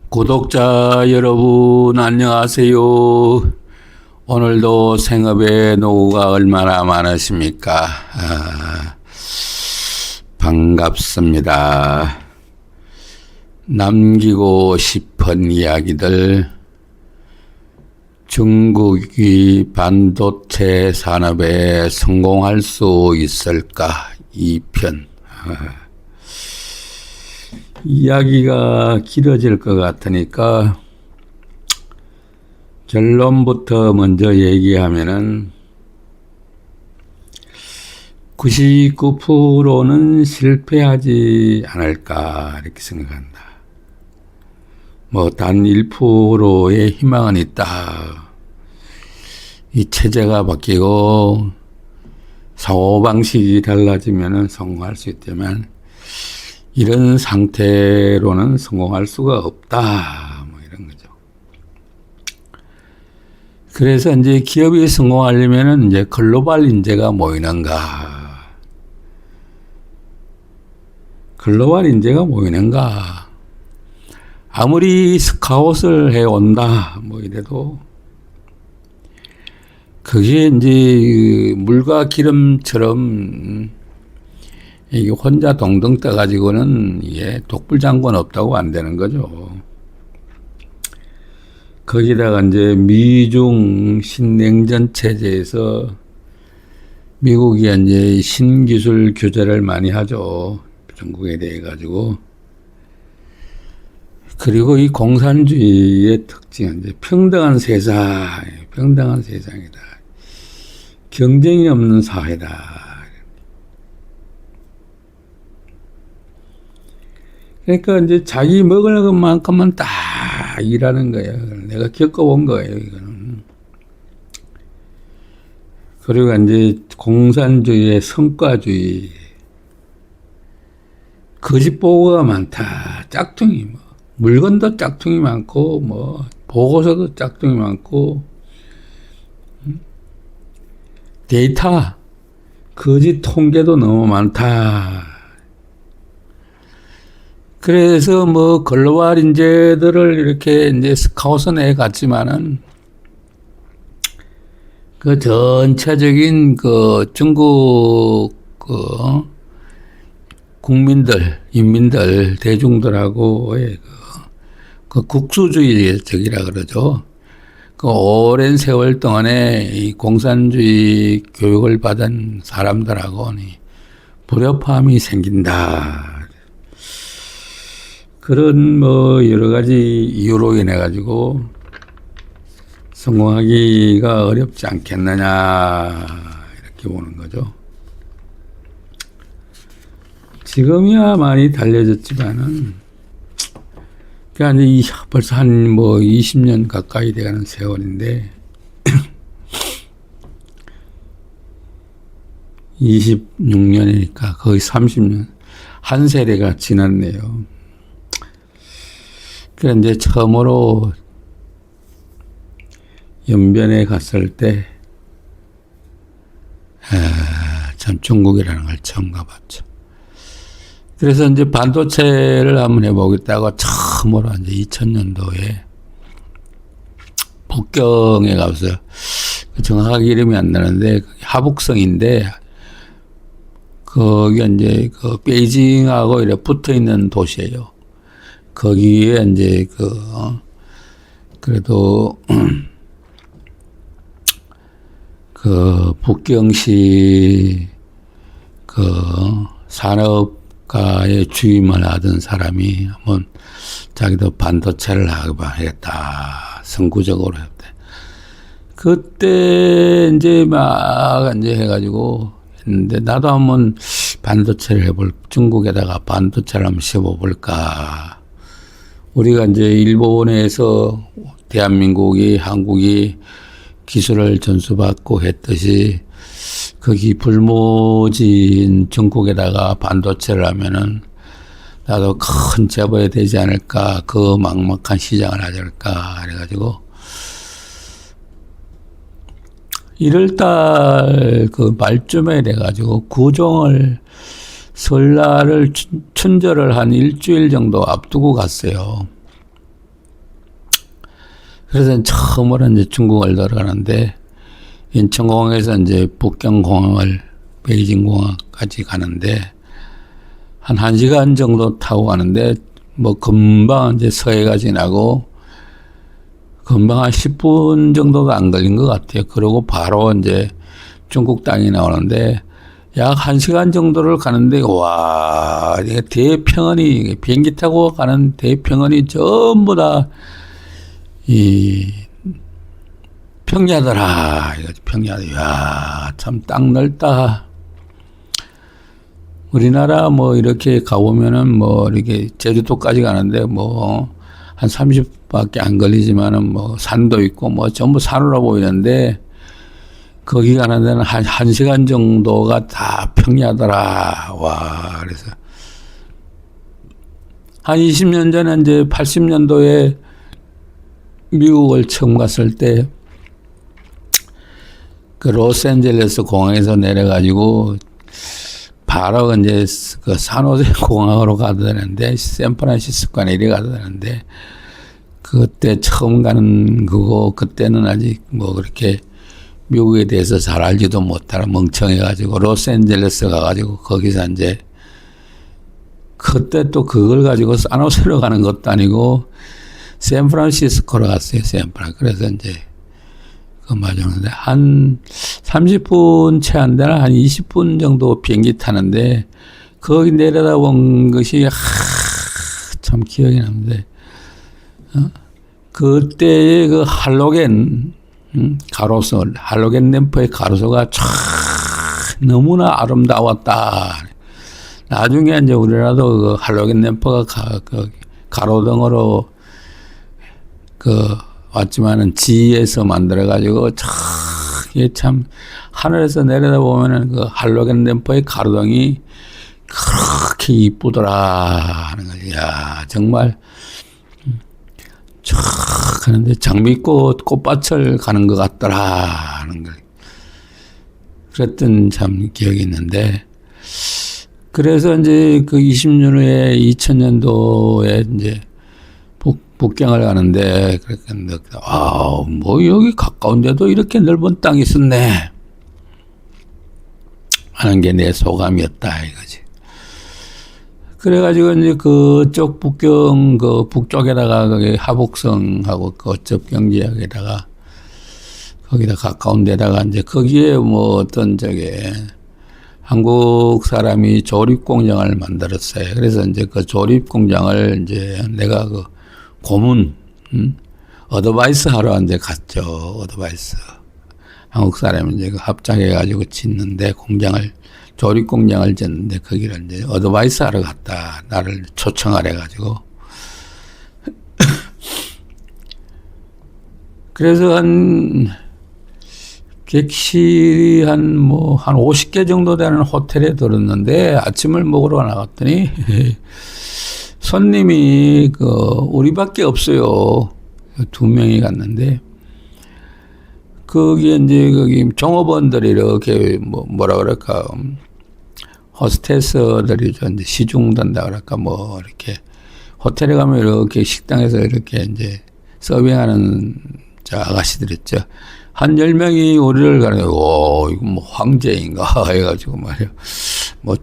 구독자 여러분 안녕하세요. 오늘도 생업의 노고가 얼마나 많으십니까? 반갑습니다. 남기고 싶은 이야기들, 중국이 반도체 산업에 성공할 수 있을까? 2편. 이야기가 길어질 것 같으니까 결론부터 먼저 얘기하면은 99%는 실패하지 않을까 이렇게 생각한다. 뭐 단 1%의 희망은 있다. 이 체제가 바뀌고 사고방식이 달라지면은 성공할 수 있다면 이런 상태로는 성공할 수가 없다. 뭐 이런 거죠. 그래서 이제 기업이 성공하려면은 이제 글로벌 인재가 모이는가. 글로벌 인재가 모이는가. 아무리 스카웃을 해온다. 뭐 이래도 그게 이제 물과 기름처럼 이게 혼자 동동 떠가지고는 이게 독불장군 없다고 안 되는 거죠. 거기다가 이제 미중 신냉전 체제에서 미국이 이제 신기술 규제를 많이 하죠. 중국에 대해 가지고. 그리고 이 공산주의의 특징은 이제 평등한 세상이다. 경쟁이 없는 사회다. 그러니까 이제 자기 먹을 것만큼만 딱 일하는 거예요. 내가 겪어본 거예요, 이거는. 그리고 이제 공산주의의 성과주의. 거짓 보고가 많다. 짝퉁이 뭐. 물건도 짝퉁이 많고, 뭐, 보고서도 짝퉁이 많고, 데이터, 거짓 통계도 너무 많다. 그래서 뭐 글로벌 인재들을 이렇게 이제 스카웃을 내 갔지만은 그 전체적인 그 중국 국민들, 인민들, 대중들하고의 그 국수주의적이라 그러죠. 그 오랜 세월 동안에 이 공산주의 교육을 받은 사람들하고는 불협화음이 생긴다. 그런 뭐 여러 가지 이유로 인해 가지고 성공하기가 어렵지 않겠느냐 이렇게 보는 거죠. 지금이야 많이 달려졌지만은 그러니까 이제 벌써 한 뭐 20년 가까이 돼가는 세월인데 26년이니까 거의 30년 한 세대가 지났네요. 그래, 이제 처음으로 연변에 갔을 때, 참 중국이라는 걸 처음 가봤죠. 그래서 이제 반도체를 한번 해보겠다고 처음으로 이제 2000년도에 북경에 가서 정확하게 이름이 안 나는데, 하북성인데, 거기 이제 그 베이징하고 이렇게 붙어 있는 도시예요. 거기에 이제 그래도 그 북경시 그 산업가에 주임을 하던 사람이 한번 자기도 반도체를 하겠다 선구적으로 했대. 그때 이제 막 이제 해가지고 했는데 나도 한번 반도체를 중국에다가 반도체를 한번 씌워볼까. 우리가 이제 일본에서 대한민국이, 한국이 기술을 전수받고 했듯이 거기 불모지인 중국에다가 반도체를 하면은 나도 큰 재벌이 되지 않을까, 그 막막한 시장을 하지 않을까, 그래가지고 1월달 그 말쯤에 돼가지고 구종을 설날을 춘절을 한 일주일 정도 앞두고 갔어요. 그래서 처음으로 이제 중국을 들어가는데 인천공항에서 이제 북경공항을 베이징공항까지 가는데 한 1시간 정도 타고 가는데 뭐 금방 이제 서해가 지나고 금방 한 10분 정도도 안 걸린 것 같아요. 그러고 바로 이제 중국 땅이 나오는데 약 1시간 정도를 가는데 와, 이게 대평원이 비행기 타고 가는 대평원이 전부 다 이 평야더라. 이거지 평야. 야, 참 땅 넓다. 우리나라 뭐 이렇게 가보면은 뭐 이렇게 제주도까지 가는데 뭐 한 30밖에 안 걸리지만은 뭐 산도 있고 뭐 전부 산으로 보이는데 거기 가는 데는 한 1시간 정도가 다 평야더라. 와, 그래서 한 20년 전에 이제 80년도에 미국을 처음 갔을 때 그 로스앤젤레스 공항에서 내려가지고 바로 이제 그 산호세 공항으로 가도 되는데 샌프란시스코가 내려가도 되는데 그때 처음 가는 그거 그때는 아직 뭐 그렇게 미국에 대해서 잘 알지도 못하라 멍청해가지고 로스앤젤레스 가가지고 거기서 이제 그때 또 그걸 가지고 산호세로 가는 것도 아니고 샌프란시스코로 갔어요. 그래서 이제 그 맞았는데 한 30분 채 안 되나 한 20분 정도 비행기 타는데 거기 내려다본 것이 참 기억이 나는데 그때의 그 할로겐 가로수 할로겐 램프의 가로수가 참 너무나 아름다웠다. 나중에 이제 우리나라도 그 할로겐 램프가 가로등으로 왔지만은 지에서 만들어가지고 이게 참 하늘에서 내려다보면은 그 할로겐 램프의 가로등이 그렇게 이쁘더라 하는 거지. 야, 정말 촥 하는데 장미꽃 꽃밭을 가는 것 같더라 하는 걸 그랬던 참 기억이 있는데 그래서 이제 그 20년 후에 2000년도에 이제 북경을 가는데 그렇게 뭐 여기 가까운데도 이렇게 넓은 땅이 있었네 하는 게 내 소감이었다 이거지. 그래가지고 이제 그쪽 북경 그 북쪽에다가 거기 하북성하고 그 접경지역에다가 거기다 가까운 데다가 이제 거기에 뭐 어떤 저게 한국 사람이 조립 공장을 만들었어요. 그래서 이제 그 조립 공장을 이제 내가 그 고문, 어드바이스 하러 이제 갔죠. 어드바이스. 한국 사람이 이제 그 합작해가지고 짓는데 조립 공장을 짓는데 거기를 이제 어드바이스 하러 갔다. 나를 초청하래가지고. 그래서 객실이 한 50개 정도 되는 호텔에 들었는데 아침을 먹으러 나갔더니 손님이 우리밖에 없어요. 2명이 갔는데 거기 이제 거기 종업원들이 이렇게 뭐라 그럴까 호스테스들이죠. 이제 시중단다 그럴까 뭐 이렇게 호텔에 가면 이렇게 식당에서 이렇게 이제 서빙하는 저 아가씨들 있죠. 한 10명이 우리를 가는데 이거 뭐 황제인가 해가지고 말이야. 뭐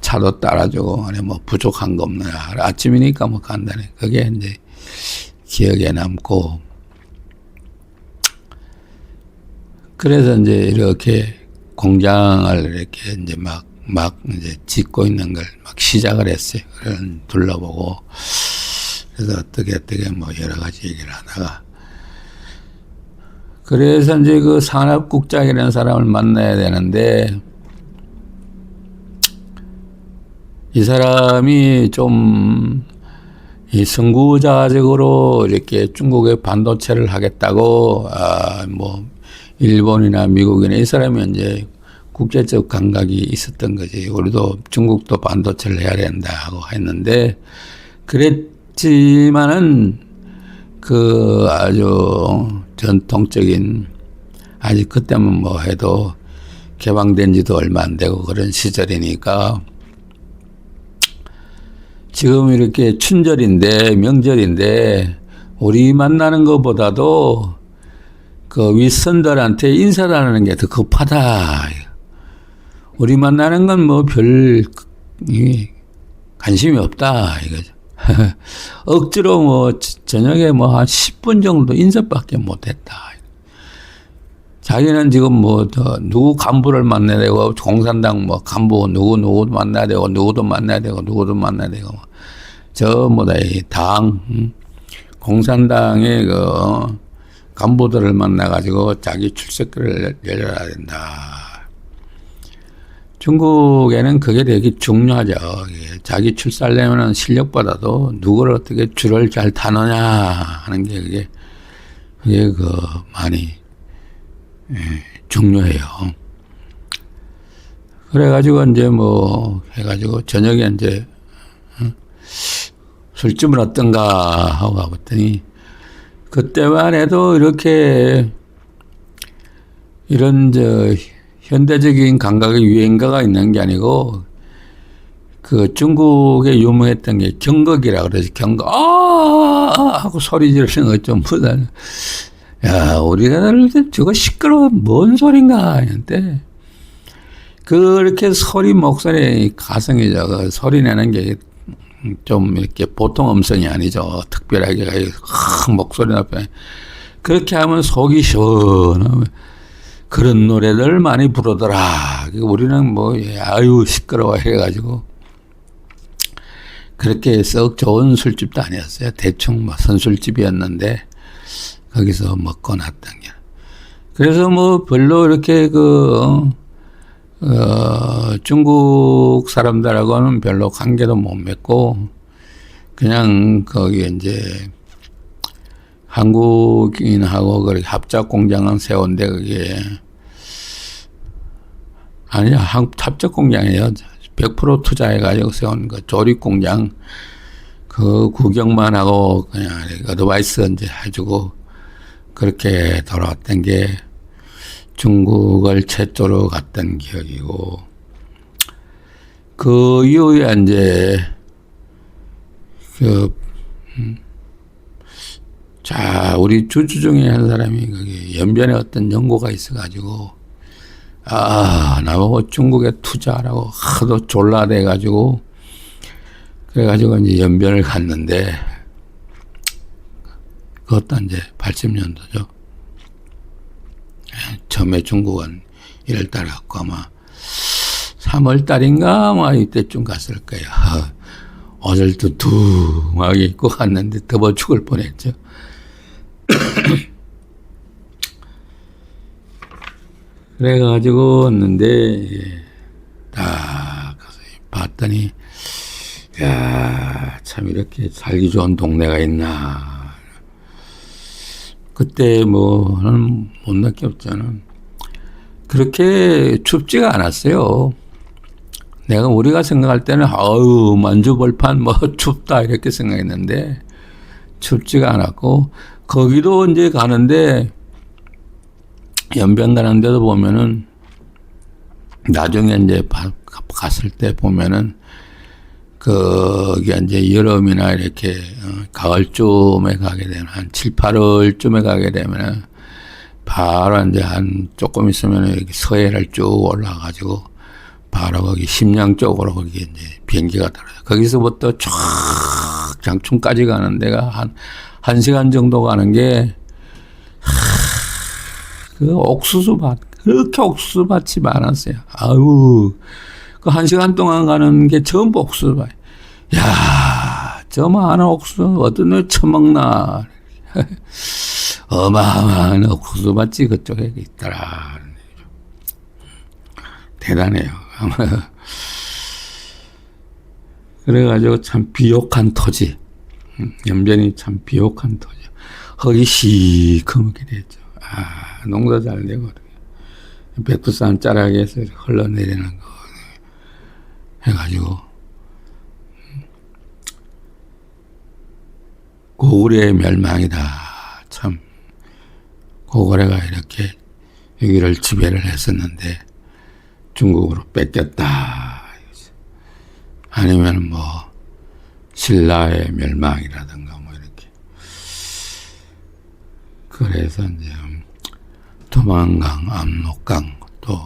차도 따라주고, 뭐 부족한 거 없느냐. 아침이니까 뭐 간단해. 그게 이제 기억에 남고. 그래서 이제 이렇게 공장을 이렇게 이제 막 이제 짓고 있는 걸 막 시작을 했어요. 그래서 둘러보고. 그래서 어떻게 뭐 여러 가지 얘기를 하다가. 그래서 이제 그 산업국장이라는 사람을 만나야 되는데, 이 사람이 좀, 이 선구자적으로 이렇게 중국에 반도체를 하겠다고, 뭐, 일본이나 미국이나 이 사람이 이제 국제적 감각이 있었던 거지. 우리도 중국도 반도체를 해야 된다 하고 했는데, 그랬지만은, 그 아주 전통적인, 아직 그때면 뭐 해도 개방된 지도 얼마 안 되고 그런 시절이니까, 지금 이렇게 춘절인데 명절인데 우리 만나는 것보다도 그 윗선들한테 인사를 하는 게 더 급하다. 우리 만나는 건 뭐 별 관심이 없다 이거죠. 억지로 뭐 저녁에 뭐 한 10분 정도 인사밖에 못했다. 자기는 지금 뭐 더 누구 간부를 만나야 되고 공산당 뭐 간부 누구 만나야 되고 누구도 만나야 되고 누구도 만나야 되고 저 뭐다 이 당 공산당의 그 간부들을 만나 가지고 자기 출세길을 열어야 된다. 중국에는 그게 되게 중요하죠. 자기 출세하려면 실력보다도 누구를 어떻게 줄을 잘 타느냐 하는 게 그게 그 많이 중요해요. 그래가지고 이제 뭐 해가지고 저녁에 이제 술집은 어떤가 하고 가봤더니 그때만 해도 이렇게 이런 현대적인 감각의 유행가가 있는 게 아니고 그 중국에 유명했던 게 경극이라 그러지. 경극 하고 소리 지르는 거 전부 다 야 우리나라를 저거 시끄러워 뭔 소린가 했는데 그렇게 목소리 가성이 그 소리 내는 게 좀 이렇게 보통 음성이 아니죠. 특별하게 큰 목소리 앞에 그렇게 하면 속이 시원하면 그런 노래들 많이 부르더라. 우리는 뭐 아유 시끄러워 해가지고 그렇게 썩 좋은 술집도 아니었어요. 대충 뭐 선술집이었는데 거기서 먹고 났던 게. 그래서 뭐 별로 이렇게 중국 사람들하고는 별로 관계도 못 맺고 그냥 거기 이제 한국인하고 그렇게 합작 공장을 세운데 그게 아니야 합작 공장이에요. 100% 투자해가지고 세운 그 조립 공장 그 구경만 하고 그냥 어드바이스 이제 해주고 그렇게 돌아왔던 게 중국을 최초로 갔던 기억이고 그 이후에 이제 우리 주주 중에 한 사람이 거기 연변에 어떤 연고가 있어가지고 나보고 중국에 투자하라고 하도 졸라대가지고 그래가지고 이제 연변을 갔는데 그것도 이제 80년도죠. 처음에 중국은 1월달에 갔고 아마 3월달인가 아마 이때쯤 갔을 거예요. 옷을 두툼하게 입고 갔는데 더워 죽을 뻔했죠. 그래가지고 왔는데 딱 가서 봤더니 야, 참 이렇게 살기 좋은 동네가 있나. 그때 뭐는 못 느꼈잖아. 그렇게 춥지가 않았어요. 우리가 생각할 때는 아유 만주벌판 뭐 춥다 이렇게 생각했는데 춥지가 않았고 거기도 이제 가는데 연변 가는 데도 보면은 나중에 이제 갔을 때 보면은 거기 이제 여름이나 이렇게 가을쯤에 가게 되면 한 7, 8월쯤에 가게 되면은 바로 이제 한 조금 있으면 여기 서해를 쭉 올라가가지고 바로 거기 심양 쪽으로 거기 이제 비행기가 떨어져. 거기서부터 쫙 장충까지 가는 데가 한 시간 정도 가는 게 그 옥수수밭 그렇게 옥수수밭이 많았어요. 아유 그 한 시간 동안 가는 게 전부 옥수수밭. 야, 저 많은 옥수수 어떤 애 처먹나. 어마어마한 옥수수밭이 그쪽에 있더라. 대단해요. 그래가지고 참 비옥한 토지. 연변이 참 비옥한 토지. 흙이 시커멓게 됐죠. 농사 잘 되고 백두산 자락에서 흘러내리는 거 해가지고 고구려의 멸망이다. 참 고구려가 이렇게 여기를 지배를 했었는데 중국으로 뺏겼다. 아니면 뭐 신라의 멸망이라든가 뭐 이렇게 그래서 이제 두만강, 압록강 또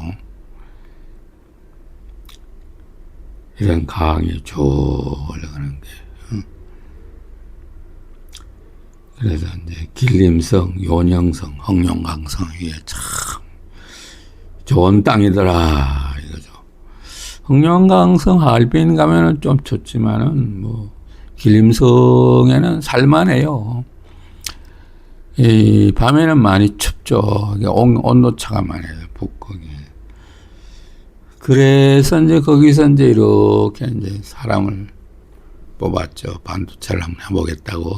이런 강이 쭉 올라가는 게 그래서 이제 길림성, 요령성, 흑룡강성 이게 참 좋은 땅이더라 이거죠. 흑룡강성 하얼빈 가면은 좀 좋지만은 뭐 길림성에는 살만해요. 이 밤에는 많이 춥죠. 온도차가 많이 해요, 북극이. 그래서 이제 거기서 이제 이렇게 이제 사람을 뽑았죠. 반도체를 한번 해보겠다고.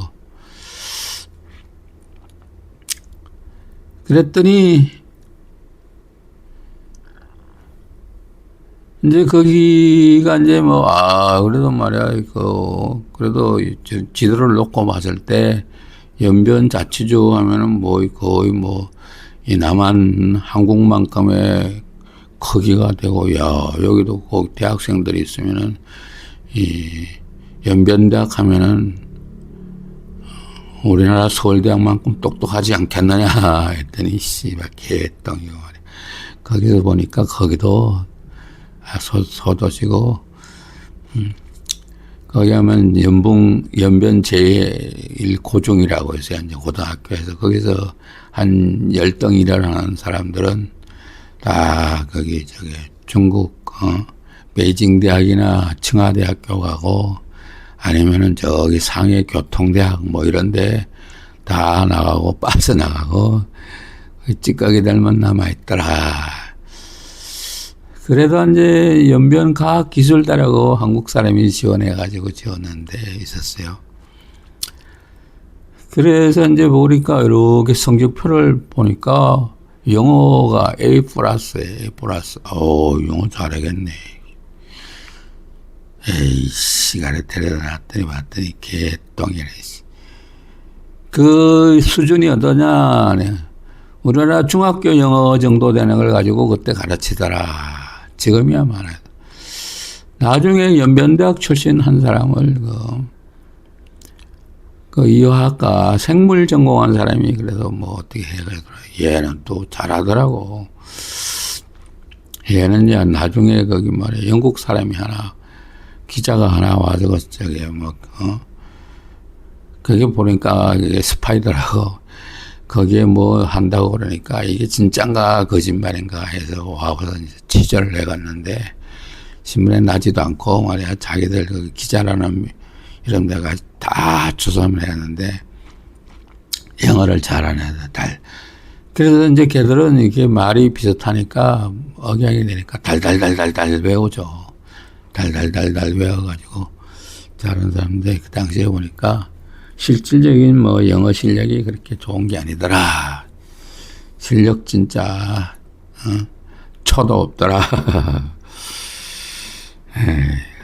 그랬더니 이제 거기가 이제 뭐 그래도 말이야 그래도 지도를 놓고 봤을 때 연변 자치주 하면은 뭐 거의 뭐 이 남한 한국만큼의 크기가 되고 여기도 꼭 대학생들이 있으면은 이 연변대학 하면은 우리나라 서울대학만큼 똑똑하지 않겠느냐 했더니 씨발 개똥이고 말이야. 거기서 보니까 거기도 소도시고 거기 하면 연변 제1고중이라고 해서 이제 고등학교에서 거기서 한 10등 일하는 사람들은 다 거기 중국 베이징 대학이나 청와대학교 가고 아니면은 저기 상해 교통대학 뭐 이런데 다 나가고 빠져나가고 찌꺼기들만 남아있더라. 그래도 이제 연변 과학기술대라고 한국 사람이 지원해가지고 지원한 데 있었어요. 그래서 이제 보니까 이렇게 성적표를 보니까 영어가 A+, A+. 영어 잘하겠네. 에이, 시간에 데려다 놨더니 봤더니 개똥이래. 그 수준이 어떠냐. 우리나라 중학교 영어 정도 되는 걸 가지고 그때 가르치더라. 지금이야 말이야. 나중에 연변대학 출신 한 사람을 그 이화학과 생물 전공한 사람이 그래서 뭐 어떻게 해가지고 얘는 또 잘하더라고. 얘는 이제 나중에 거기 말이야 영국 사람이 하나 기자가 하나 와서 저기 그게 보니까 이게 스파이더라고. 거기에 뭐 한다고 그러니까 이게 진짠가 거짓말인가 해서 와서 이제 취재를 해갔는데 신문에 나지도 않고 말이야 자기들 그 기자라는 이런 데가 다 조사를 했는데 영어를 잘하는 애들. 그래서 이제 걔들은 이게 말이 비슷하니까 억양이 되니까 달달달달달 외우죠. 달달달달 외워가지고 잘하는 사람인데 그 당시에 보니까 실질적인 뭐 영어 실력이 그렇게 좋은 게 아니더라. 실력 진짜 초도 없더라.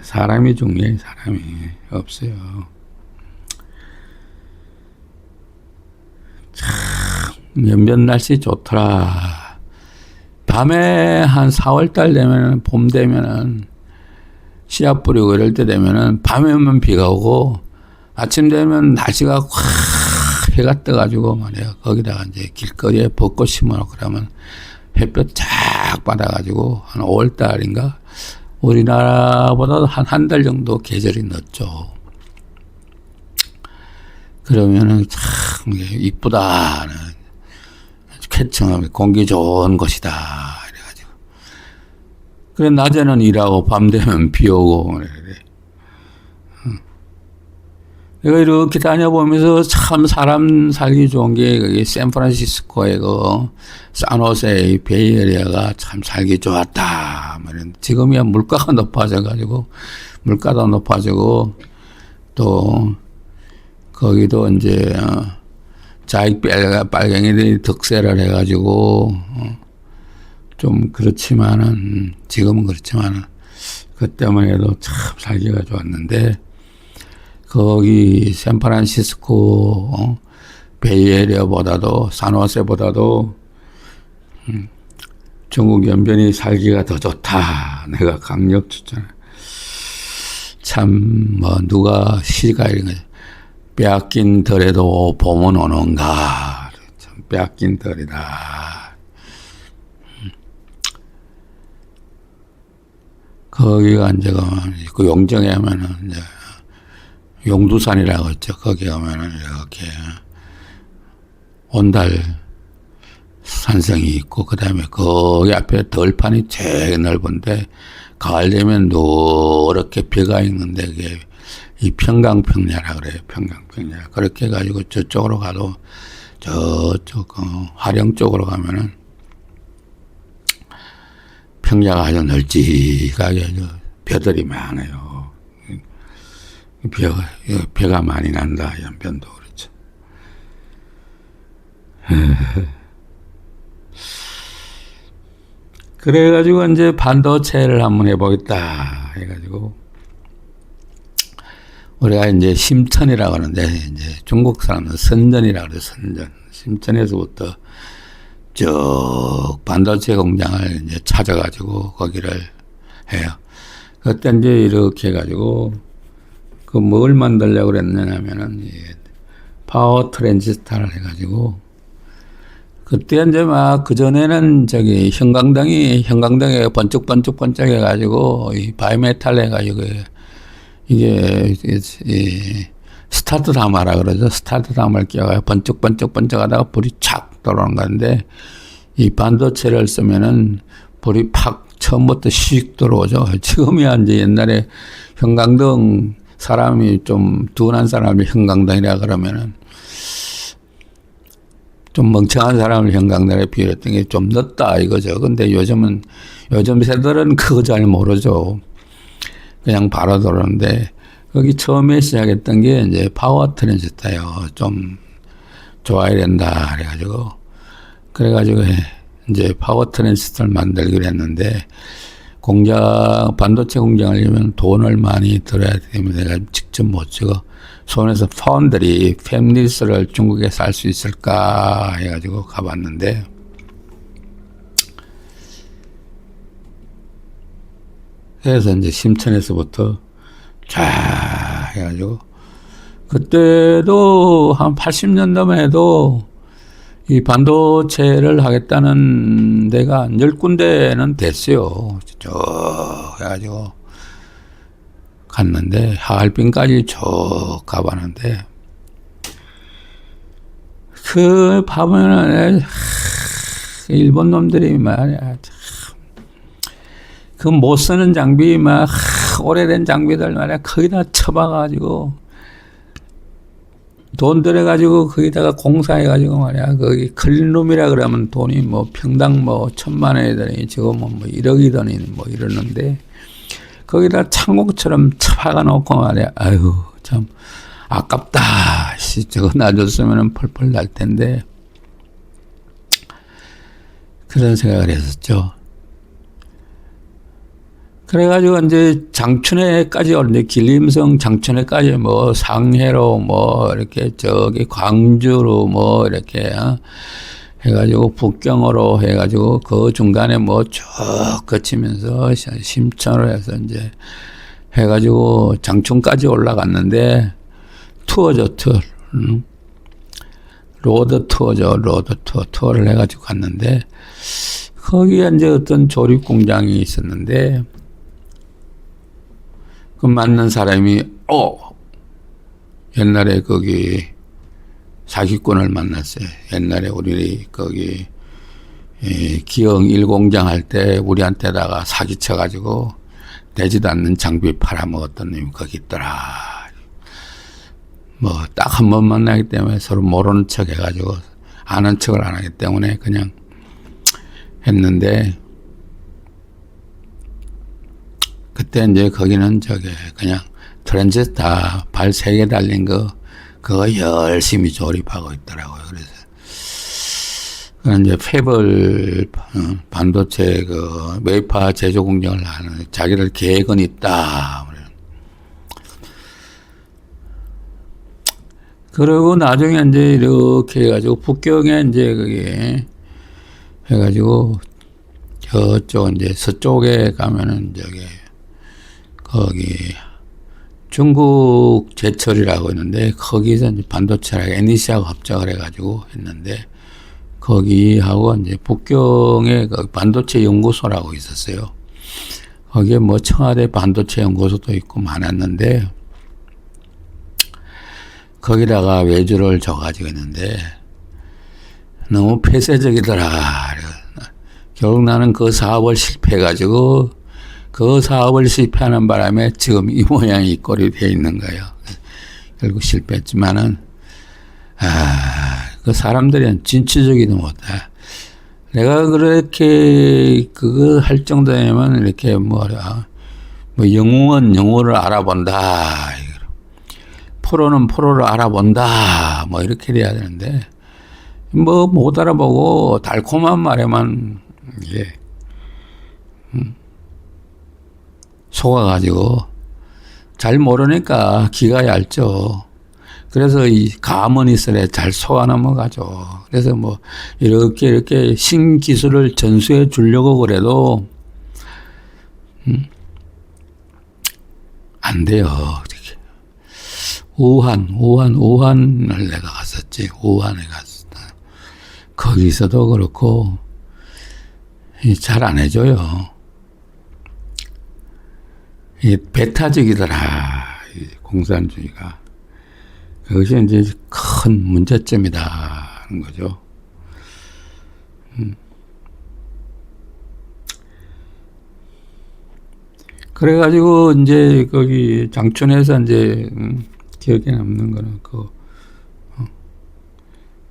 사람이 중요해. 사람이 없어요. 참 연변 날씨 좋더라. 밤에 한 4월달 되면은 봄 되면은 씨앗 뿌리고 이럴 때 되면은 밤에 오면 비가 오고 아침 되면 날씨가 확 해가 떠가지고 말이야. 거기다가 이제 길거리에 벚꽃 심어놓고 그러면 햇볕 쫙 받아가지고 한 5월달인가 우리나라보다 한 달 정도 계절이 늦죠. 그러면은 참 이쁘다. 쾌청하면 공기 좋은 곳이다. 이래가지고. 그래 낮에는 일하고 밤 되면 비 오고 그래. 내가 이렇게 다녀보면서 참 사람 살기 좋은 게 그게 샌프란시스코의 그 산호세 베이에리아가 참 살기 좋았다. 지금이야 물가가 높아져가지고 물가도 높아지고 또 거기도 이제 자익 빨갱이들이 득세를 해가지고 좀 그렇지만은 지금은 그렇지만은 그때만 해도 참 살기가 좋았는데. 거기 샌프란시스코 베이에리아보다도 산호세보다도 중국 연변이 살기가 더 좋다. 내가 강력 추천해. 참 뭐 누가 시가 이런 거 빼앗긴 덜에도 봄은 오는가. 참 빼앗긴 덜이다. 거기가 이제 그 용정에 하면은 이제 용두산이라고 했죠. 거기 가면은 이렇게 온달 산성이 있고, 그 다음에 거기 앞에 덜판이 되게 넓은데, 가을 되면 노랗게 벼가 있는데, 그게 이 평강평야라 그래요. 평강평야. 그렇게 해가지고 저쪽으로 가도, 저쪽, 화령 쪽으로 가면은, 평야가 아주 널찍하게 아주 벼들이 많아요. 벼가 많이 난다. 연변도 그렇죠. 그래가지고 이제 반도체를 한번 해보겠다 해가지고 우리가 이제 심천이라고 하는데, 이제 중국 사람은 선전이라고 그래요. 선전. 심천에서부터 쭉 반도체 공장을 이제 찾아가지고 거기를 해요. 그때 이제 이렇게 해가지고 그 뭘 만들려고 그랬냐면은 파워 트랜지스터를 해가지고, 그때 이제 막 그전에는 저기 형광등에 번쩍번쩍 해가지고 이 바이메탈 해가지고 이게 이 스타트 다마라 그러죠. 스타트 다마를 끼워가지고 번쩍번쩍 하다가 불이 착 들어오는 건데, 이 반도체를 쓰면은 불이 팍 처음부터 씩 들어오죠. 지금이야 이제 옛날에 형광등 사람이 좀 둔한 사람이 형광등이라 그러면은 좀 멍청한 사람을 형광등에 비유했던 게 좀 늦다 이거죠. 근데 요즘 세대들은 그거 잘 모르죠. 그냥 바로 들어오는데, 거기 처음에 시작했던 게 이제 파워 트랜지스터요. 좀 좋아야 된다 그래가지고 이제 파워 트랜지스터를 만들기로 했는데, 반도체 공장을 하려면 돈을 많이 들어야 되는데 내가 직접 못 찍어. 손에서 파운드리, 팹리스를 중국에서 살 수 있을까 해가지고 가봤는데, 그래서 이제 심천에서부터 쫙 해가지고, 그때도 한 80년대만 해도 이 반도체를 하겠다는 데가 10군데는 됐어요. 쭉 해가지고 갔는데, 하얼빈까지 쭉 가봤는데, 그 보면은 일본 놈들이 말이야, 그 못 쓰는 장비 막 오래된 장비들 말이야 거기다 쳐박아가지고 돈 들여가지고 거기다가 공사해가지고 말이야, 거기 클린룸이라 그러면 돈이 뭐 평당 뭐 1,000,000원이더니 지금은 뭐 1억이더니 뭐 이러는데, 거기다 창고처럼 쳐박아 놓고 말이야, 아유 참 아깝다. 저거 놔줬으면 펄펄 날 텐데, 그런 생각을 했었죠. 그래가지고 이제 장춘회까지 이제 길림성 장춘회까지 뭐 상해로 뭐 이렇게 저기 광주로 뭐 이렇게 해가지고 북경으로 해가지고 그 중간에 뭐 쭉 거치면서 심천으로 해서 이제 해가지고 장춘까지 올라갔는데, 투어죠, 투어. 로드 투어죠, 로드 투어. 투어를 해가지고 갔는데, 거기에 이제 어떤 조립 공장이 있었는데, 그 맞는 사람이, 옛날에 거기 사기꾼을 만났어요. 옛날에 우리 거기 기영 1공장 할 때 우리한테다가 사기쳐가지고 되지도 않는 장비 팔아먹었던 놈이 거기 있더라. 뭐 딱 한 번 만나기 때문에 서로 모르는 척 해가지고 아는 척을 안 하기 때문에 그냥 했는데, 그때 이제 거기는 저게 그냥 트랜지스터 발 3개 달린 그거 열심히 조립하고 있더라고요. 그래서 이제 패블 반도체 그 웨이퍼 제조 공장을 하는 자기들 계획은 있다. 그리고 나중에 이제 이렇게 해가지고 북경에 이제 그게 해가지고 저쪽 이제 서쪽에 가면은 저기 거기 중국 제철이라고 있는데, 거기서 이제 반도체랑 NEC하고 합작을 해가지고 했는데, 거기하고 이제 북경에 그 반도체 연구소라고 있었어요. 거기에 뭐 청와대 반도체 연구소도 있고 많았는데 거기다가 외주를 줘가지고 있는데 너무 폐쇄적이더라. 결국 나는 그 사업을 실패해가지고 그 사업을 실패하는 바람에 지금 이 모양이 이 꼴이 되어 있는 거예요. 결국 실패했지만은 그 사람들이 진취적이도 못해. 내가 그렇게 그거 할 정도면 이렇게 뭐 영어를 알아본다. 프로는 프로를 알아본다. 뭐 이렇게 돼야 되는데 뭐 못 알아보고 달콤한 말에만 이게 속아가지고 잘 모르니까 기가 얇죠. 그래서 이 가문이설에 잘 속아 넘어가죠. 그래서 뭐 이렇게 신기술을 전수해 주려고 그래도 안 돼요. 우한을 내가 갔었지. 우한에 갔었다. 거기서도 그렇고 잘 안 해줘요. 이 배타적이더라. 이 공산주의가. 그것이 이제 큰 문제점이다 하는 거죠. 그래가지고 이제 거기 장춘에서 이제 기억에 남는 거는 그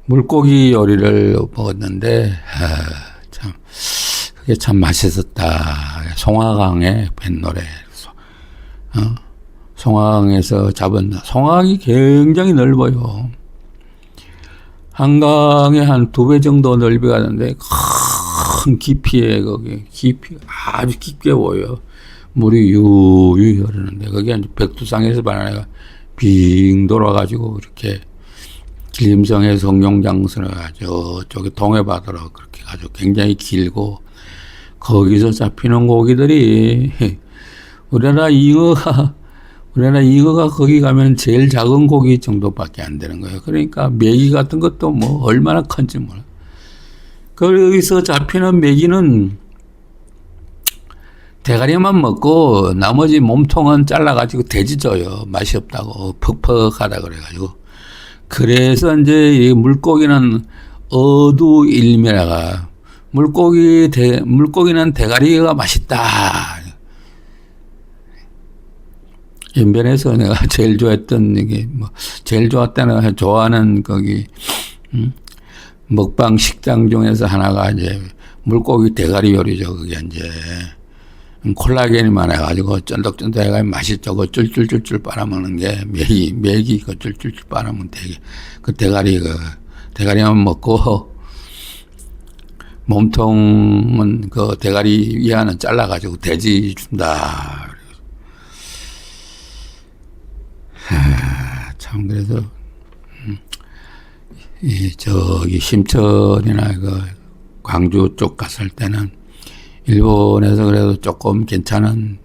물고기 요리를 먹었는데 참 그게 참 맛있었다. 송화강의 뱃노래. 송화강에서 잡은 송화강이 굉장히 넓어요. 한강에 한 2배 정도 넓이가 되는데 큰 깊이에 거기 깊이 아주 깊게 보여요. 물이 유유히 흐르는데 거기 이제 백두산에서 바나나가 빙 돌아가지고 이렇게 길림성의 성룡장선을 가지고 저쪽에 동해바다로 그렇게 가지고 굉장히 길고 거기서 잡히는 고기들이 우리나라 잉어가 거기 가면 제일 작은 고기 정도밖에 안 되는 거예요. 그러니까 메기 같은 것도 뭐 얼마나 큰지 몰라. 거기서 잡히는 메기는 대가리만 먹고 나머지 몸통은 잘라가지고 돼지 줘요. 맛이 없다고 퍽퍽하다 그래가지고. 그래서 이제 이 물고기는 어두일미라가 물고기는 대가리가 맛있다. 연변에서 내가 제일 좋아했던 이게 뭐 제일 좋았다는 좋아하는 거기 먹방 식당 중에서 하나가 이제 물고기 대가리 요리죠. 그게 이제 콜라겐이 많아가지고 쫀득쫀득해가지고 맛있죠. 그 쫄쫄쫄쫄 빨아먹는 게 메기 그 쫄쫄쫄 빨아먹으면 되게 그 대가리만 먹고 몸통은 그 대가리 위안은 잘라가지고 돼지 준다. 참 그래서 저기 심천이나 그 광주 쪽 갔을 때는 일본에서 그래도 조금 괜찮은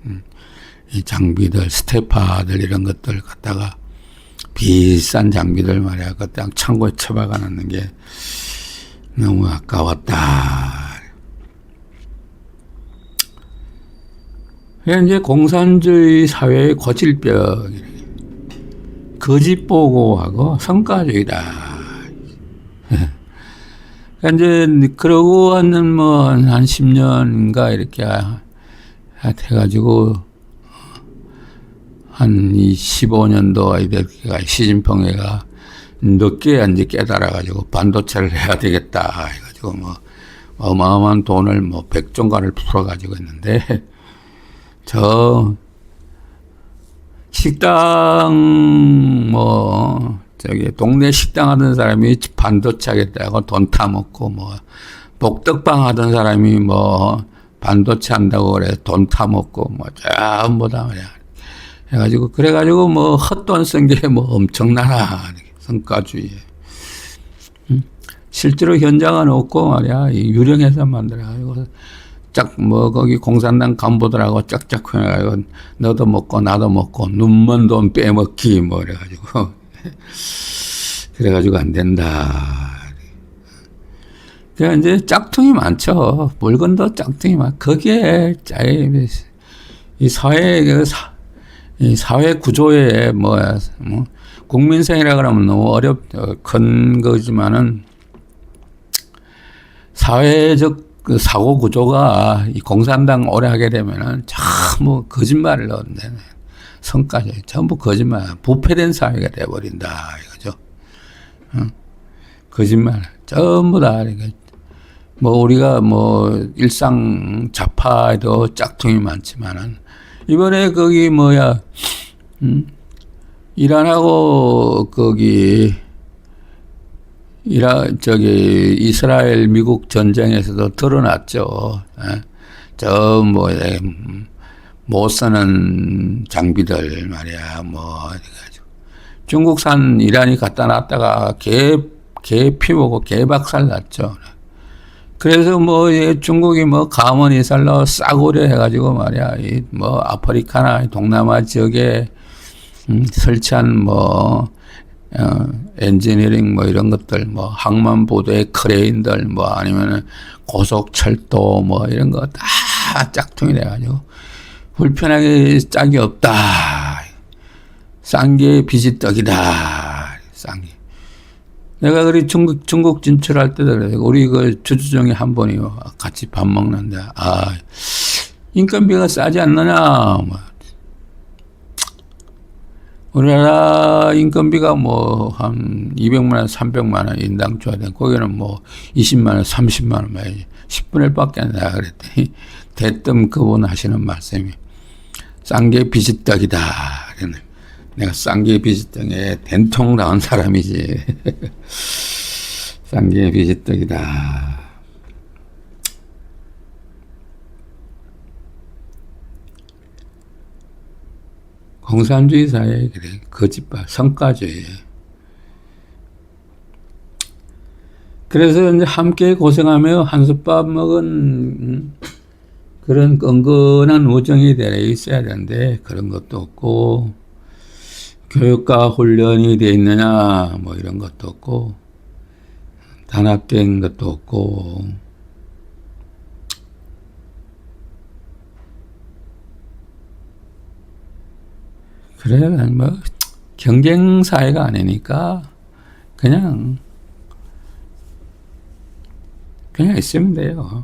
이 장비들, 스테파들 이런 것들 갖다가 비싼 장비들 말이야. 그때 창고에 처박아 놓는 게 너무 아까웠다. 그게 이제 공산주의 사회의 고질병, 거짓보고하고 성과주의다. 이제 그러고 하는 뭐 한 10년인가 이렇게 해가지고 한 15년도 이렇게 시진핑이가 늦게 이제 깨달아가지고 반도체를 해야 되겠다 해가지고 뭐 어마어마한 돈을 뭐 100조가를 풀어가지고 있는데 저 식당 뭐 저기 동네 식당 하던 사람이 반도체 하겠다고 돈 타먹고 뭐 복덕방 하던 사람이 뭐 반도체 한다고 그래 돈 타먹고 뭐 전부 다 그래 해가지고 그래가지고 뭐 헛돈 쓴 게 뭐 엄청나라 성과주의. 실제로 현장은 없고 말이야 유령회사 만들어가지고 짝 뭐 거기 공산당 간부들하고 짝짝 해가지고 너도 먹고 나도 먹고 눈먼 돈 빼먹기 뭐 그래가지고 안 된다. 그냥 이제 짝퉁이 많죠. 물건도 짝퉁이 많. 거기에 이 사회 이 사회 구조에 뭐 국민성이라 그러면 너무 큰 거지만은 사회적 그 사고 구조가 이 공산당 오래 하게 되면은 전부 거짓말을 넣는데 성까지 전부 거짓말, 부패된 사회가 돼버린다 이거죠. 거짓말 전부 다. 뭐 우리가 뭐 일상 좌파에도 짝퉁이 많지만은 이번에 거기 이란하고 거기 이스라엘 미국 전쟁에서도 드러났죠. 저 못 쓰는 장비들 말이야. 중국산 이란이 갖다 놨다가 개 피우고 개 박살 났죠. 그래서 중국이 가문이 살러 싸구려 해가지고 말이야. 아프리카나 동남아 지역에 설치한 엔지니어링 이런 것들 항만 부대의 크레인들 아니면은 고속철도 이런 거 다 짝퉁이 돼가지고 불편하게 짝이 없다. 싼 게 빚이 떡이다. 싼 게. 내가 그리 중국 진출할 때도 그래. 우리 그 주주정에 한 번이 같이 밥 먹는데 인건비가 싸지 않느냐. 우리나라 인건비가 한 200만 원, 300만 원 인당 줘야 돼. 거기는 20만 원, 30만 원 말이지. 10분의 1밖에 안 나. 그랬더니 대뜸 그분 하시는 말씀이 싼 게 비지떡이다. 내가 싼 게 비지떡에 된통 나온 사람이지. 싼 게 비지떡이다. 공산주의 사회에 그래. 거짓말, 성과주의. 그래서 이제 함께 고생하며 한솥밥 먹은 그런 끈끈한 우정이 되어 있어야 되는데 그런 것도 없고 교육과 훈련이 되어 있느냐 이런 것도 없고 단합된 것도 없고 그래 경쟁 사회가 아니니까 그냥 있으면 돼요.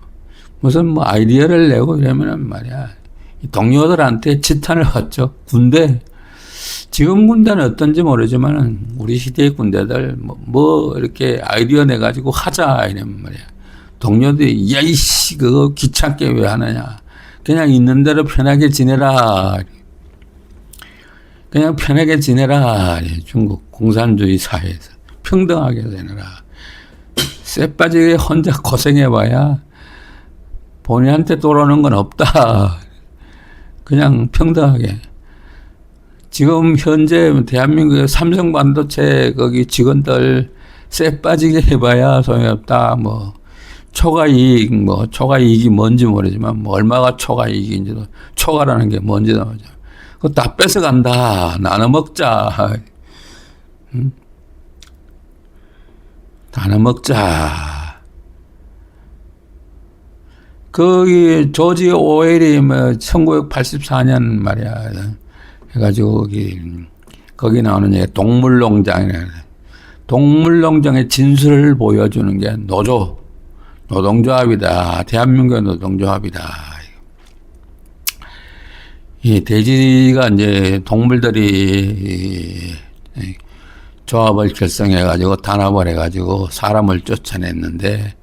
무슨 아이디어를 내고 이러면은 말이야. 동료들한테 지탄을 받죠. 군대. 지금 군대는 어떤지 모르지만은 우리 시대의 군대들 이렇게 아이디어 내가지고 하자 이러면 말이야. 동료들이 야이씨 그거 귀찮게 왜 하느냐. 그냥 있는 대로 편하게 지내라. 그냥 편하게 지내라. 중국 공산주의 사회에서 평등하게 지내라. 쇠 빠지게 혼자 고생해봐야 본인한테 돌아오는 건 없다. 그냥 평등하게. 지금 현재 대한민국의 삼성 반도체 거기 직원들 쇠 빠지게 해봐야 소용없다. 초과이익, 초과이익이 뭔지 모르지만 얼마가 초과이익인지도 초과라는 게 뭔지도 모르죠. 그거 다 뺏어간다. 나눠 먹자. 나눠 먹자. 거기 조지 오웰이 1984년 말이야. 해가지고 거기 나오는 얘기 동물농장이래. 동물농장의 진술을 보여주는 게 노동조합이다. 대한민국의 노동조합이다. 이 돼지가 이제 동물들이 조합을 결성해가지고 단합을 해가지고 사람을 쫓아냈는데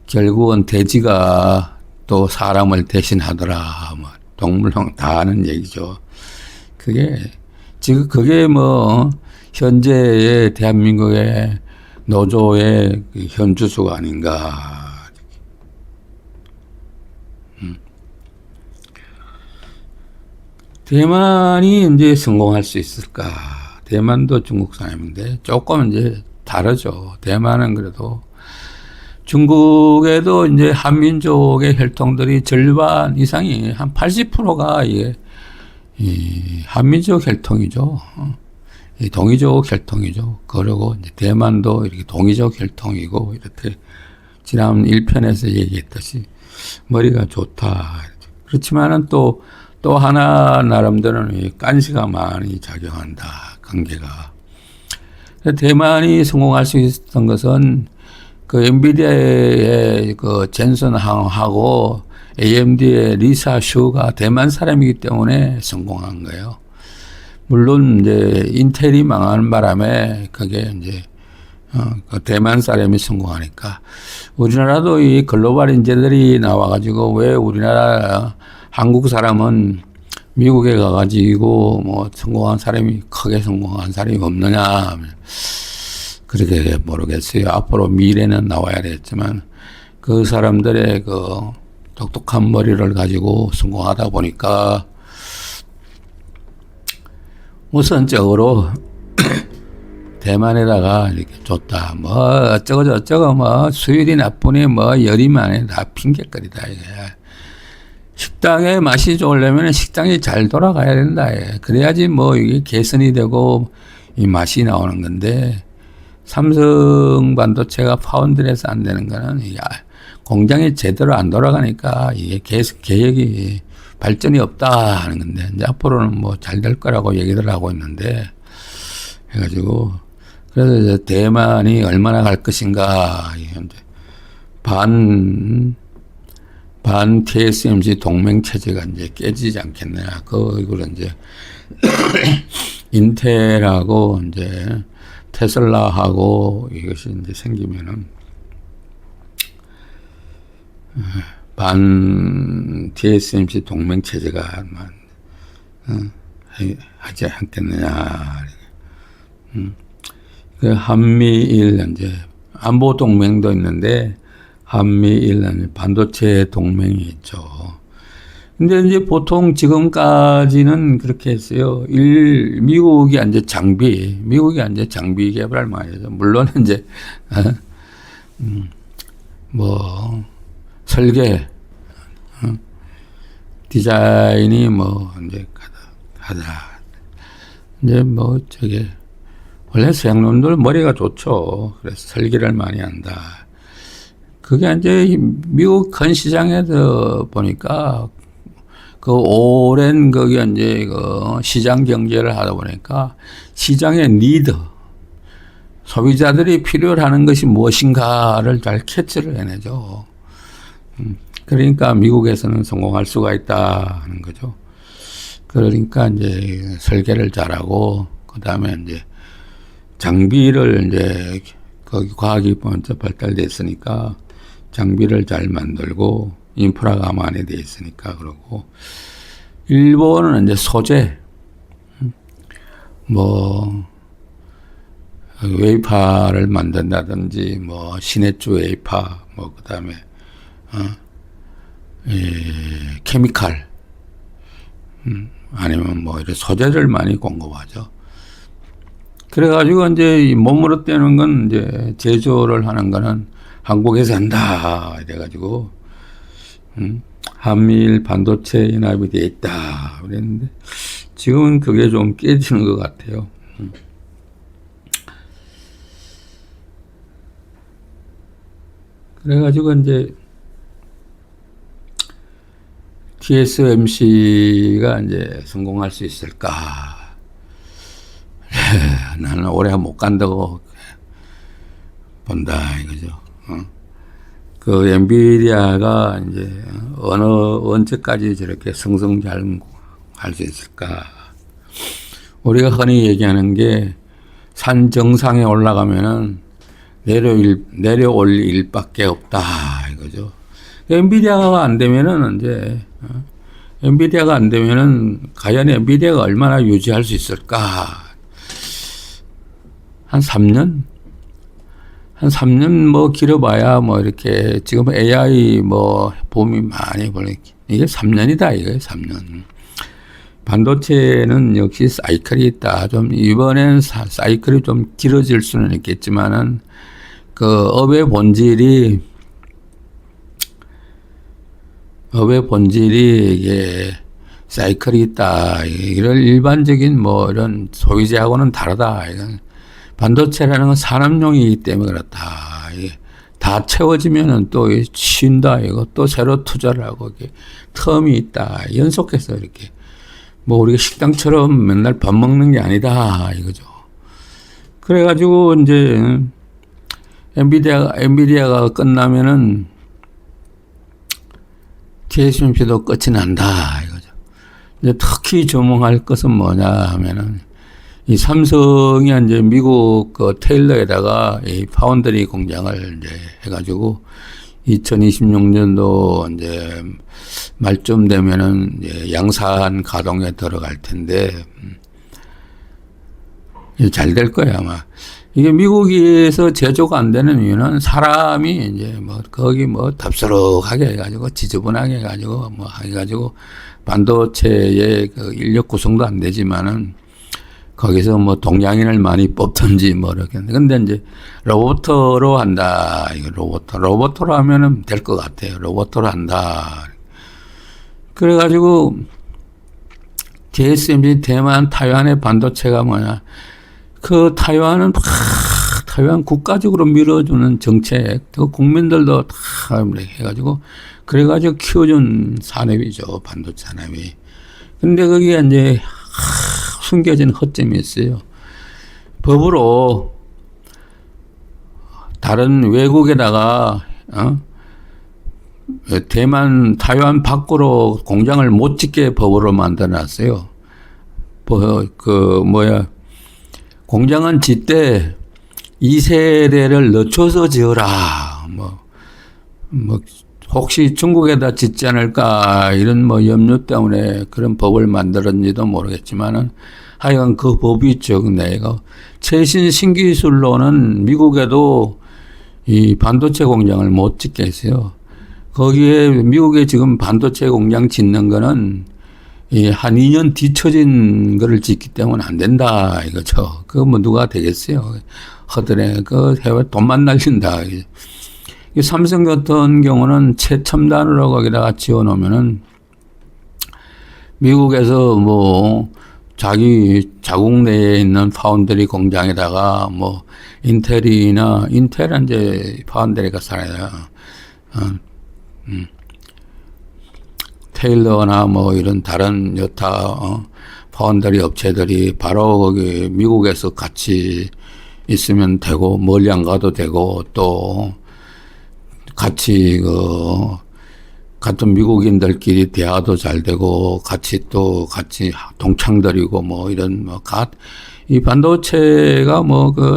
결국은 돼지가 또 사람을 대신하더라. 동물농 다 하는 얘기죠. 지금 그게 현재의 대한민국의 노조의 현주소가 아닌가. 대만이 이제 성공할 수 있을까? 대만도 중국 사람인데 조금 이제 다르죠. 대만은 그래도 중국에도 이제 한민족의 혈통들이 절반 이상이 한 80%가 이게 이 한민족 혈통이죠. 동이족 혈통이죠. 그리고 이제 대만도 이렇게 동이족 혈통이고 이렇게 지난 1편에서 얘기했듯이 머리가 좋다. 그렇지만은 또 하나 나름대로는 이 깐시가 많이 작용한다. 관계가. 대만이 성공할 수 있었던 것은 그 엔비디아의 그 젠슨 항하고 AMD의 리사 슈가 대만 사람이기 때문에 성공한 거예요. 물론 이제 인텔이 망하는 바람에 그게 이제 그 대만 사람이 성공하니까 우리나라도 이 글로벌 인재들이 나와가지고 왜 우리나라 한국 사람은 미국에 가가지고 뭐 성공한 사람이 크게 성공한 사람이 없느냐 그렇게 모르겠어요. 앞으로 미래는 나와야 되겠지만 그 사람들의 그 똑똑한 머리를 가지고 성공하다 보니까 우선적으로 대만에다가 이렇게 줬다. 뭐 어쩌고 저쩌고 뭐 수율이 나쁘니 뭐 열이 많이 다 핑계거리다 이게. 식당의 맛이 좋으려면 식당이 잘 돌아가야 된다. 그래야지 뭐 이게 개선이 되고 이 맛이 나오는 건데 삼성 반도체가 파운드에서 안 되는 거는 이게 공장이 제대로 안 돌아가니까 이게 계획이 발전이 없다 하는 건데 이제 앞으로는 뭐 잘 될 거라고 얘기를 하고 있는데 해가지고 그래서 이제 대만이 얼마나 갈 것인가 이제 반 TSMC 동맹 체제가 이제 깨지지 않겠느냐. 그걸 이제 인텔하고 이제 테슬라하고 이것이 이제 생기면은 반 TSMC 동맹 체제가 하지 않겠느냐. 그 한미일 이제 안보 동맹도 있는데 한미일 반도체 동맹이 있죠. 근데 이제 보통 지금까지는 그렇게 했어요. 미국이 이제 장비 개발 많이 해서 물론 이제 뭐 설계 디자인이 뭐 이제 하다 이제 뭐 저게 원래 서양놈들 머리가 좋죠. 그래서 설계를 많이 한다. 그게 이제 미국 큰 시장에서 보니까 그 오랜 거기 이제 그 시장 경제를 하다 보니까 시장의 니드, 소비자들이 필요로 하는 것이 무엇인가를 잘 캐치를 해내죠. 그러니까 미국에서는 성공할 수가 있다 하는 거죠. 그러니까 이제 설계를 잘하고 그 다음에 이제 장비를 이제 거기 과학이 먼저 발달됐으니까 장비를 잘 만들고 인프라가 많이 돼 있으니까 그러고 일본은 이제 소재 뭐 웨이파를 만든다든지 뭐 시내주 웨이파 뭐 그다음에 케미칼 아니면 뭐 이런 소재를 많이 공급하죠. 그래가지고 이제 몸으로 떼는 건 이제 제조를 하는 거는 한국에서 한다 이래가지고 한미일 반도체 연합이 돼 있다 그랬는데 지금은 그게 좀 깨지는 것 같아요. 그래가지고 이제 TSMC가 이제 성공할 수 있을까? 나는 오래 못 간다고 본다 이거죠. 그 엔비디아가 이제 언제까지 저렇게 승승장구할 수 있을까? 우리가 흔히 얘기하는 게 산 정상에 올라가면은 내려올 일밖에 없다 이거죠. 엔비디아가 안 되면은 이제 엔비디아가 안 되면은 과연 엔비디아가 얼마나 유지할 수 있을까? 한 3년? 한 3년 뭐 길어봐야 뭐 이렇게 지금 AI 뭐 붐이 많이 보니까 이게 3년이다 이거예요. 3년. 반도체는 역시 사이클이 있다. 좀 이번엔 사이클이 좀 길어질 수는 있겠지만은 그 업의 본질이 이게 사이클이 있다. 이런 일반적인 뭐 이런 소비재하고는 다르다. 이건 반도체라는 건 산업용이기 때문에 그렇다. 이게 다 채워지면은 또 쉰다 이거 또 새로 투자를 하고 이게 텀이 있다 연속해서 이렇게 뭐 우리가 식당처럼 맨날 밥 먹는 게 아니다 이거죠. 그래가지고 이제 엔비디아가 끝나면은 TSMC도 끝이 난다 이거죠. 이제 특히 주목할 것은 뭐냐 하면은 이 삼성이 이제 미국 그 테일러에다가 이 파운드리 공장을 이제 해가지고 2026년도 이제 말쯤 되면은 이제 양산 가동에 들어갈 텐데 잘 될 거야 아마. 이게 미국에서 제조가 안 되는 이유는 사람이 이제 뭐 거기 뭐 답스럽하게 해가지고 지저분하게 해가지고 뭐 해가지고 반도체의 그 인력 구성도 안 되지만은 거기서 뭐 동양인을 많이 뽑든지 뭐 이렇게. 근데 이제 로봇으로 한다. 이거 로봇으로 하면은 될 것 같아요. 로봇으로 한다. 그래가지고 TSMC 대만 타이완의 반도체가 뭐냐. 그 타이완은 타이완 국가적으로 밀어주는 정책, 그 국민들도 다 해가지고, 그래가지고 키워준 산업이죠, 반도체 산업이. 근데 거기에 이제 숨겨진 허점이 있어요. 법으로 다른 외국에다가, 대만, 타이완 밖으로 공장을 못 짓게 법으로 만들어 놨어요. 공장은 짓되 2세대를 늦춰서 지어라. 혹시 중국에다 짓지 않을까 이런 염려 때문에 그런 법을 만들었는지도 모르겠지만은 하여간 그 법이 있죠. 근데 이거 최신 신기술로는 미국에도 이 반도체 공장을 못 짓게 했어요. 거기에 미국에 지금 반도체 공장 짓는 거는 한 2년 뒤처진 거를 짓기 때문에 안 된다 이거죠. 그거 뭐 누가 되겠어요. 허드레 그 해외 돈만 날린다. 삼성 같은 경우는 최첨단으로 거기다가 지어놓으면은 미국에서 뭐 자기 자국 내에 있는 파운드리 공장에다가 뭐 인텔은 이제 파운드리가 살아요. 테일러나 뭐 이런 다른 여타 파운드리 업체들이 바로 거기 미국에서 같이 있으면 되고 멀리 안 가도 되고 또 같이 같은 미국인들끼리 대화도 잘 되고 같이 동창들이고 뭐 이런 이 반도체가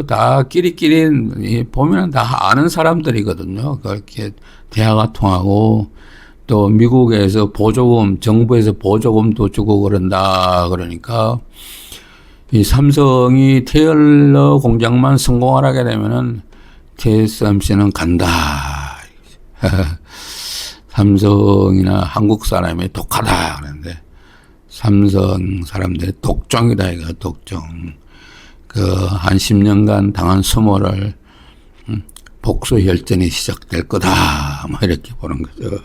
다 끼리끼리 보면 다 아는 사람들이거든요. 그렇게 대화가 통하고 또 미국에서 정부에서 보조금도 주고 그런다. 그러니까 이 삼성이 테일러 공장만 성공하게 되면은 TSMC는 간다. 삼성이나 한국 사람이 독하다. 그런데 삼성 사람들이 독종이다. 이거 독종. 한 10년간 당한 수모를 복수 혈전이 시작될 거다. 뭐 이렇게 보는 거죠.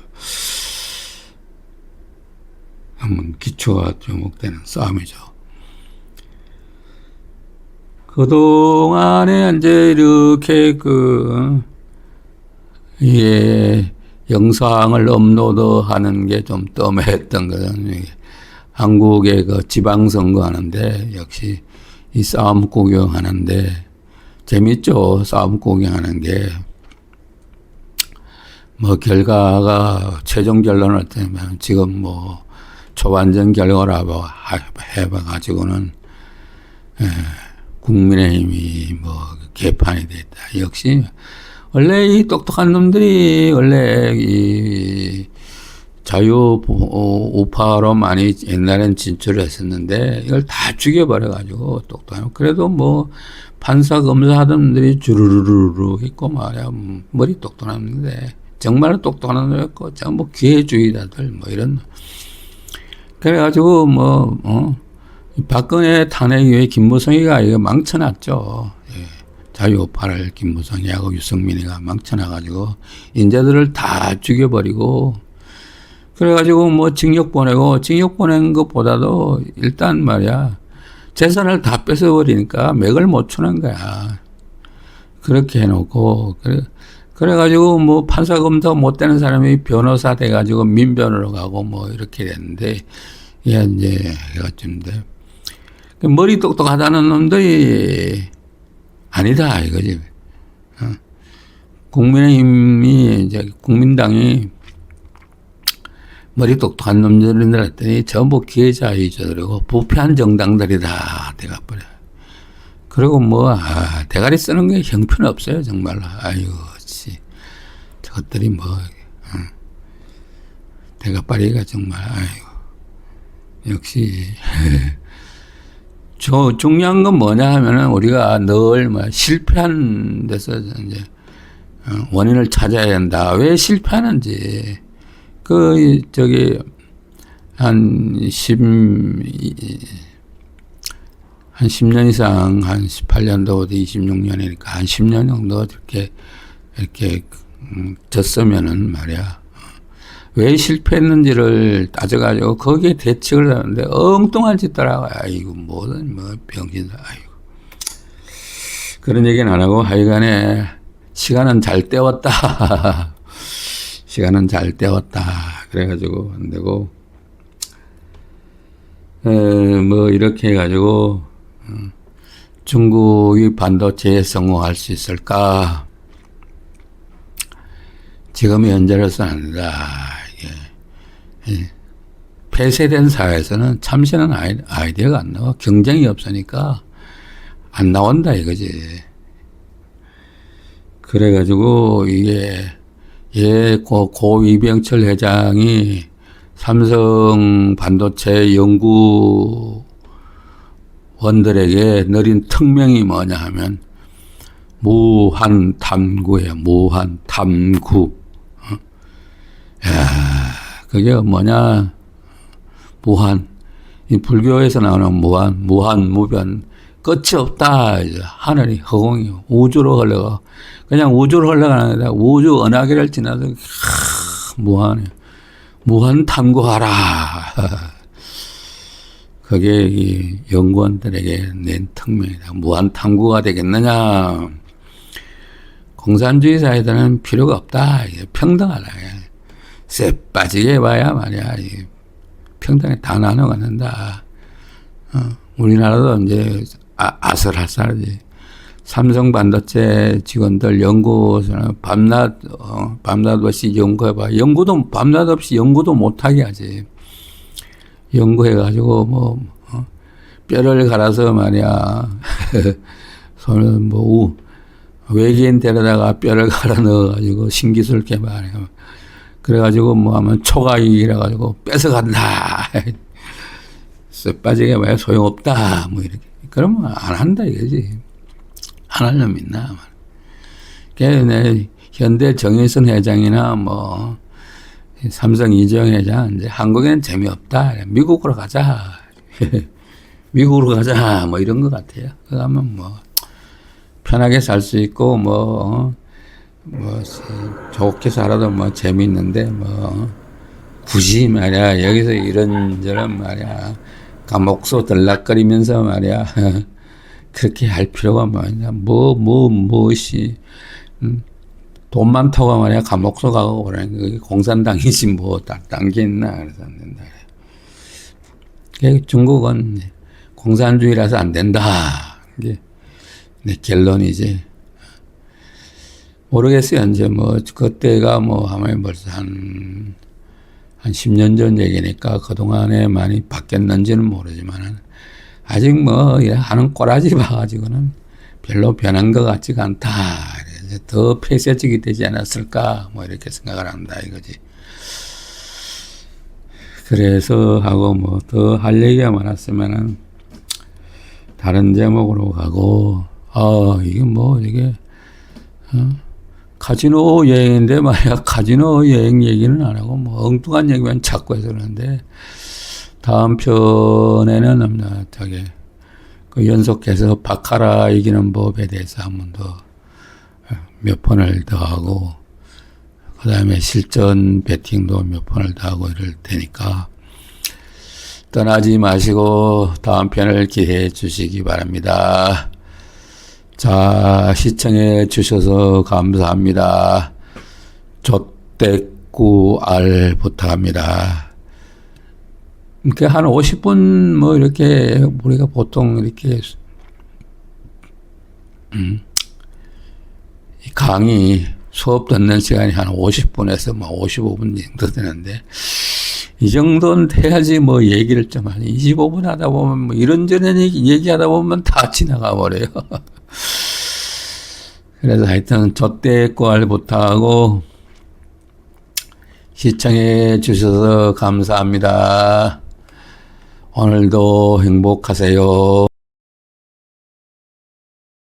한번 기초가 주목되는 싸움이죠. 그동안에 이제 이렇게 영상을 업로드하는 게 좀 뜸했던 거는 한국의 지방선거 하는데 역시 이 싸움 구경하는데 재밌죠. 싸움 구경하는 게 결과가 최종 결론을 때면 지금 초반전 결과라고 해봐가지고는 국민의힘이 개판이 됐다. 역시 원래 이 똑똑한 놈들이 원래 이 자유우파로 많이 옛날엔 진출을 했었는데 이걸 다 죽여버려가지고 똑똑한 그래도 판사 검사 하던 놈들이 주르르르 있고 말이야 머리 똑똑한 놈인데 정말 똑똑한 놈이었고 기회주의자들 이런 그래가지고 박근혜 탄핵 이후에 김무성이가 이거 망쳐놨죠. 자유우파를 김무성이하고 유승민이가 망쳐놔가지고 인재들을 다 죽여버리고 그래가지고 징역 보낸 것보다도 일단 말이야 재산을 다 뺏어버리니까 맥을 못 추는 거야. 그렇게 해놓고 그래가지고 뭐 판사 검사 못 되는 사람이 변호사 돼가지고 민변으로 가고 뭐 이렇게 됐는데, 이게 이제 해가지고인데 머리 똑똑하다는 놈들이 아니다 이거지. 국민의힘이 이제 국민당이 머리 똑똑한 놈들이라 했더니 전부 기회자유주의고 부패한 정당들이다 돼가 버려. 그리고 뭐 대가리 쓰는 게 형편없어요 정말로. 아이고 저것들이 뭐 대가빠리가 정말 아이고 역시 중요한 건 뭐냐 하면은 우리가 늘 뭐 실패한 데서 이제 원인을 찾아야 된다. 왜 실패하는지 한 10년 이상, 한 18년도, 26년이니까 한 10년 정도 이렇게 졌으면은 말이야. 왜 실패했는지를 따져가지고 거기에 대책을 하는데 엉뚱한 짓들 하고, 아이고, 뭐든, 병신들, 아이고. 그런 얘기는 안 하고, 하여간에 시간은 잘 때웠다. 시간은 잘 때웠다. 그래가지고 안 되고, 뭐, 이렇게 해가지고, 중국이 반도체에 성공할 수 있을까? 지금 현재로서는 안 된다. 폐쇄된 사회에서는 참신한 아이디어가 안 나와. 경쟁이 없으니까 안 나온다 이거지. 그래가지고 이게 고 이병철 회장이 삼성 반도체 연구원들에게 내린 특명이 뭐냐 하면 무한 탐구예요. 무한 탐구. 야, 그게 뭐냐? 무한. 이 불교에서 나오는 무한, 무변. 끝이 없다. 이제 하늘이 허공이 우주로 흘러가. 그냥 우주로 흘러가는 게 아니라 우주 은하계를 지나서 무한해. 무한 탐구하라. 그게 이 연구원들에게 낸 특명이다. 무한 탐구가 되겠느냐? 공산주의 사회들은 필요가 없다. 평등하다. 쎄 빠지게 해봐야 말이야. 평등에 다 나눠갖는다. 우리나라도 이제 아슬아슬하지. 삼성 반도체 직원들 연구소는 밤낮 없이 연구해봐. 밤낮 없이 연구도 못하게 하지. 연구해가지고 뭐 뼈를 갈아서 말이야. 손을 외계인 데려다가 뼈를 갈아 넣어가지고 신기술 개발해. 그래가지고 뭐 하면 초과이익이라가지고 뺏어간다. 빠지게 봐야 소용없다. 뭐 이렇게. 그러면 안 한다 이거지. 안 할 놈 있나. 현대 정의선 회장이나 뭐 삼성 이재용 회장 이제 한국에는 재미없다. 미국으로 가자. 미국으로 가자. 뭐 이런 것 같아요. 그러면 뭐 편하게 살 수 있고 뭐 좋게 살아도 뭐 재미있는데 굳이 말이야 여기서 이런저런 말이야 감옥소 들락거리면서 말이야 그렇게 할 필요가 뭐냐 무엇이 돈 많다고 말이야 감옥소 가고 그러는 그게 공산당이지 뭐 딴 게 있나 그래서 안 된다. 중국은 공산주의라서 안 된다. 이게 내 결론이지. 모르겠어요. 이제 그때가 하면 벌써 한 10년 전 얘기니까 그동안에 많이 바뀌었는지는 모르지만 아직 하는 꼬라지 봐가지고는 별로 변한 것 같지가 않다. 더 폐쇄적이 되지 않았을까? 이렇게 생각을 한다 이거지. 그래서 하고 더 할 얘기가 많았으면은 다른 제목으로 가고, 이게 카지노 여행인데 말이야, 카지노 여행 얘기는 안 하고, 엉뚱한 얘기만 자꾸 해서 그러는데, 다음 편에는, 연속해서 바카라 이기는 법에 대해서 한 번 더, 몇 번을 더 하고, 그 다음에 실전 배팅도 몇 번을 더 하고 이럴 테니까, 떠나지 마시고 다음 편을 기대해 주시기 바랍니다. 자, 시청해 주셔서 감사합니다. 조대꾸알 부탁합니다. 이렇게 한 50분 뭐 이렇게 우리가 보통 이렇게 강의 수업 듣는 시간이 한 50분에서 뭐 55분 정도 되는데 이 정도는 돼야지 뭐 얘기를 좀 하니 25분 하다 보면 뭐 이런저런 얘기하다 보면 다 지나가 버려요. 그래서 하여튼 조대꾸알 부탁하고 시청해 주셔서 감사합니다. 오늘도 행복하세요.